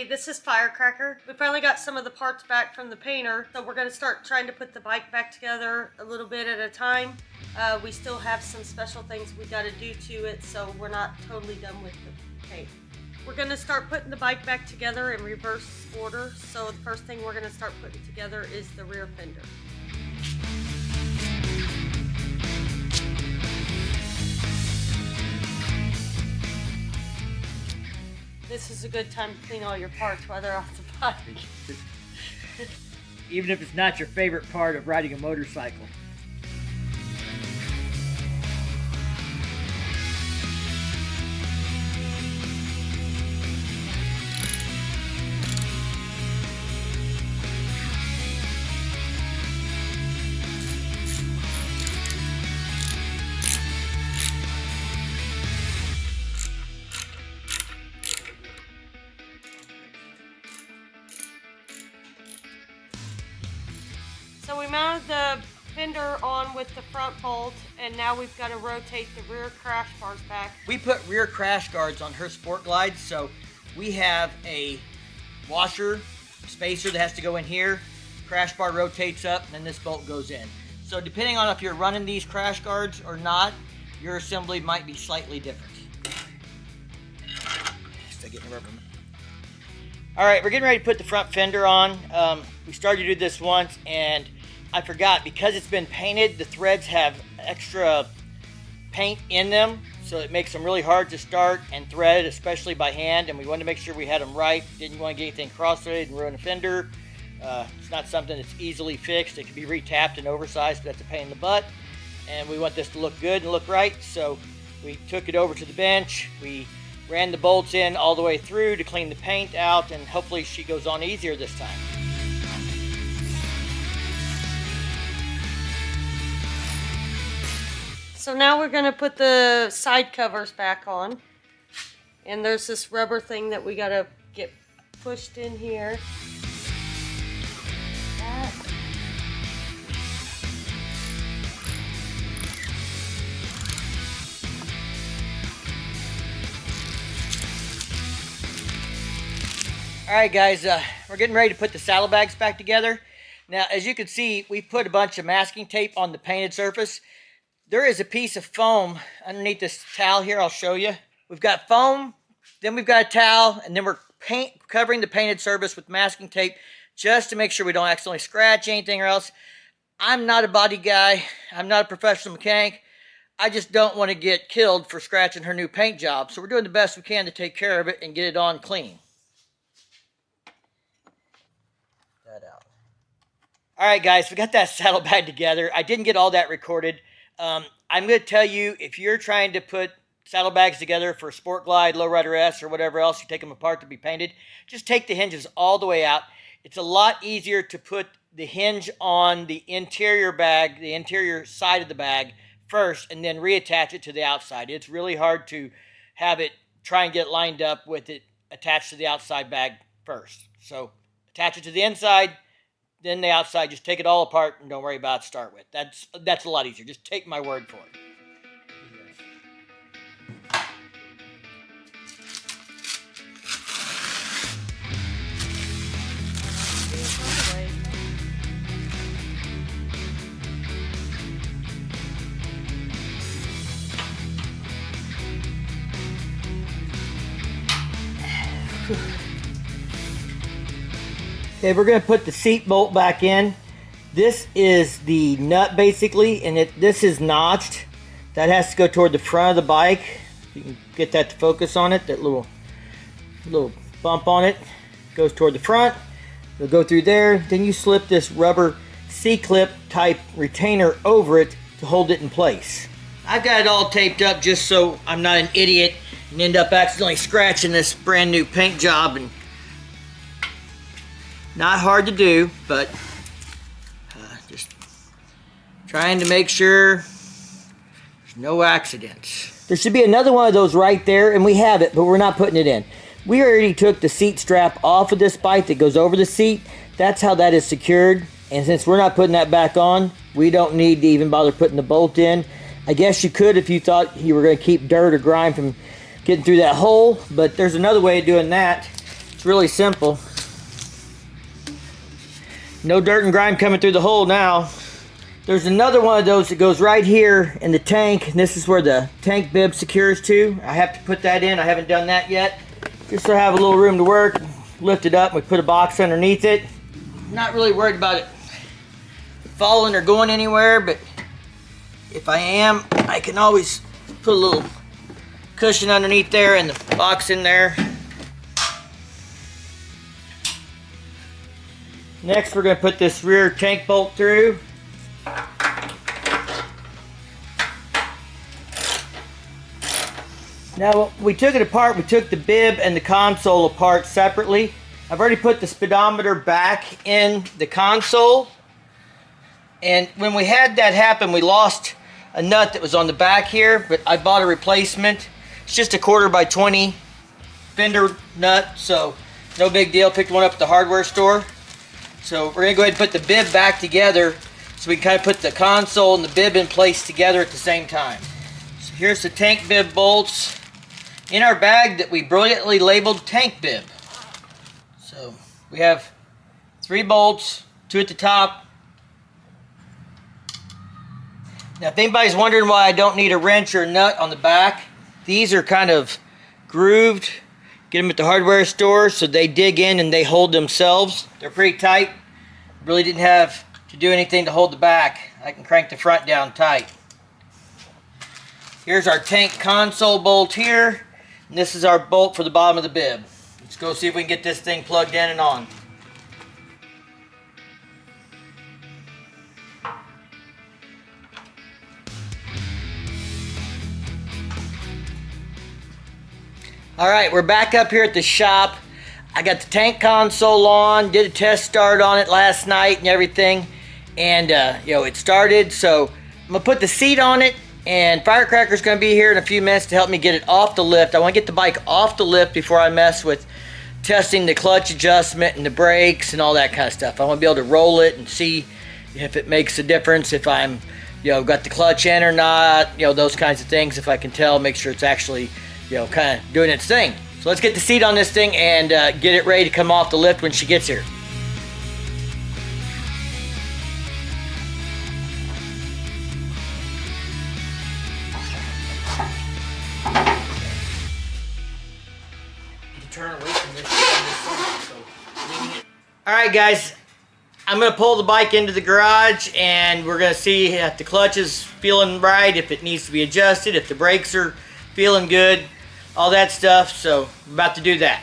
Hey, this is Firecracker. We finally got some of the parts back from the painter, so we're going to start trying to put the bike back together a little bit at a time. We still have some special things we got to do to it, so we're not totally done with the paint. We're going to start putting the bike back together in reverse order. So the first thing we're going to start putting together is the rear fender. This is a good time to clean all your parts while they're off the bike. Even if it's not your favorite part of riding a motorcycle. So we mounted the fender on with the front bolt, and now we've got to rotate the rear crash bars back. We put rear crash guards on her Sport Glide, so we have a washer spacer that has to go in here. Crash bar rotates up, and then this bolt goes in. So depending on if you're running these crash guards or not, your assembly might be slightly different. Still getting the rubber. All right, we're getting ready to put the front fender on. We started to do this once, and I forgot, because it's been painted, the threads have extra paint in them, so it makes them really hard to start and thread, especially by hand, and we wanted to make sure we had them right. Didn't want to get anything cross-threaded and ruin the fender. It's not something that's easily fixed. It can be retapped and oversized, but that's a pain in the butt, and we want this to look good and look right, so we took it over to the bench. We ran the bolts in all the way through to clean the paint out, and hopefully she goes on easier this time. So now we're going to put the side covers back on. And there's this rubber thing that we got to get pushed in here. Alright guys, we're getting ready to put the saddlebags back together. Now, as you can see, we put a bunch of masking tape on the painted surface. There is a piece of foam underneath this towel here. I'll show you. We've got foam, then we've got a towel, and then we're covering the painted surface with masking tape just to make sure we don't accidentally scratch anything or else. I'm not a body guy. I'm not a professional mechanic. I just don't want to get killed for scratching her new paint job. So we're doing the best we can to take care of it and get it on clean. All right, guys, we got that saddlebag together. I didn't get all that recorded. I'm going to tell you, if you're trying to put saddlebags together for Sport Glide, Lowrider S, or whatever else, you take them apart to be painted, just take the hinges all the way out. It's a lot easier to put the hinge on the interior bag, the interior side of the bag first, and then reattach it to the outside. It's really hard to have it, try and get lined up with it attached to the outside bag first. So attach it to the inside, then the outside. Just take it all apart and don't worry about it to start with. That's a lot easier. Just take my word for it. Okay, we're going to put the seat bolt back in. This is the nut basically, and this is notched. That has to go toward the front of the bike. You can get that to focus on it. That little bump on it goes toward the front. It'll go through there. Then you slip this rubber C-clip type retainer over it to hold it in place. I've got it all taped up just so I'm not an idiot and end up accidentally scratching this brand new paint job. And not hard to do, but just trying to make sure there's no accidents. There should be another one of those right there, and we have it, but we're not putting it in. We already took the seat strap off of this bike that goes over the seat. That's how that is secured, and since we're not putting that back on, we don't need to even bother putting the bolt in. I guess you could if you thought you were going to keep dirt or grime from getting through that hole, but there's another way of doing that. It's really simple. No dirt and grime coming through the hole now. There's another one of those that goes right here in the tank, and this is where the tank bib secures to. I have to put that in. I haven't done that yet. Just so I have a little room to work. Lift it up, and we put a box underneath it. Not really worried about it falling or going anywhere, but if I am, I can always put a little cushion underneath there and the box in there. Next, we're going to put this rear tank bolt through. Now, we took it apart. We took the bib and the console apart separately. I've already put the speedometer back in the console. And when we had that happen, we lost a nut that was on the back here, but I bought a replacement. It's just a 1/4x20 fender nut, so no big deal. Picked one up at the hardware store. So we're gonna go ahead and put the bib back together so we can kind of put the console and the bib in place together at the same time. So here's the tank bib bolts in our bag that we brilliantly labeled tank bib. So we have 3 bolts, 2 at the top. Now if anybody's wondering why I don't need a wrench or a nut on the back, these are kind of grooved. Get them at the hardware store so they dig in and they hold themselves. They're pretty tight. Really didn't have to do anything to hold the back. I can crank the front down tight. Here's our tank console bolt here. And this is our bolt for the bottom of the bib. Let's go see if we can get this thing plugged in and on. Alright, we're back up here at the shop. I got the tank console on, did a test start on it last night and everything. And, it started, so I'm going to put the seat on it. And Firecracker's going to be here in a few minutes to help me get it off the lift. I want to get the bike off the lift before I mess with testing the clutch adjustment and the brakes and all that kind of stuff. I want to be able to roll it and see if it makes a difference, if I'm, got the clutch in or not, those kinds of things. If I can tell, make sure it's actually, kind of doing its thing. So let's get the seat on this thing and get it ready to come off the lift when she gets here. Turn away from this. Alright guys, I'm going to pull the bike into the garage and we're going to see if the clutch is feeling right, if it needs to be adjusted, if the brakes are feeling good, all that stuff. So I'm about to do that.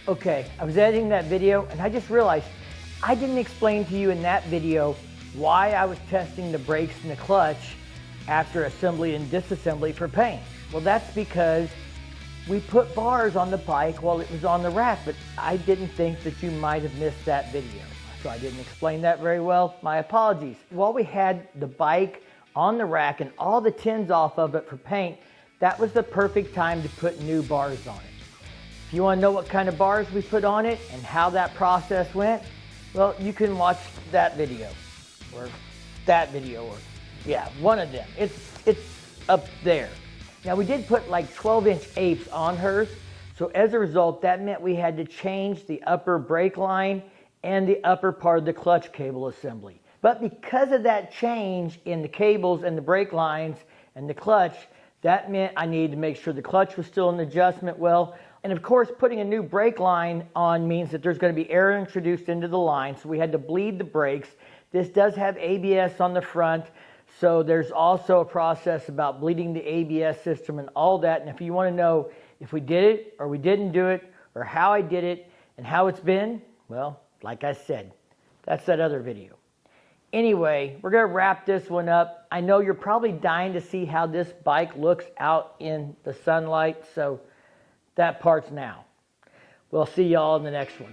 Okay, I was editing that video and I just realized I didn't explain to you in that video why I was testing the brakes and the clutch after assembly and disassembly for paint. Well, that's because we put bars on the bike while it was on the rack, but I didn't think that you might have missed that video. So I didn't explain that very well. My apologies. While we had the bike on the rack and all the tins off of it for paint, that was the perfect time to put new bars on it. If you want to know what kind of bars we put on it and how that process went, well, you can watch that video, or that video, or yeah, one of them. It's up there. Now we did put like 12-inch apes on hers, so as a result, that meant we had to change the upper brake line and the upper part of the clutch cable assembly. But because of that change in the cables and the brake lines and the clutch, that meant I needed to make sure the clutch was still in adjustment well. And of course, putting a new brake line on means that there's going to be air introduced into the line, so we had to bleed the brakes. This does have ABS on the front, so there's also a process about bleeding the ABS system and all that. And if you want to know if we did it or we didn't do it, or how I did it and how it's been, well, like I said, that's that other video. Anyway, we're going to wrap this one up. I know you're probably dying to see how this bike looks out in the sunlight, so that part's now. We'll see y'all in the next one.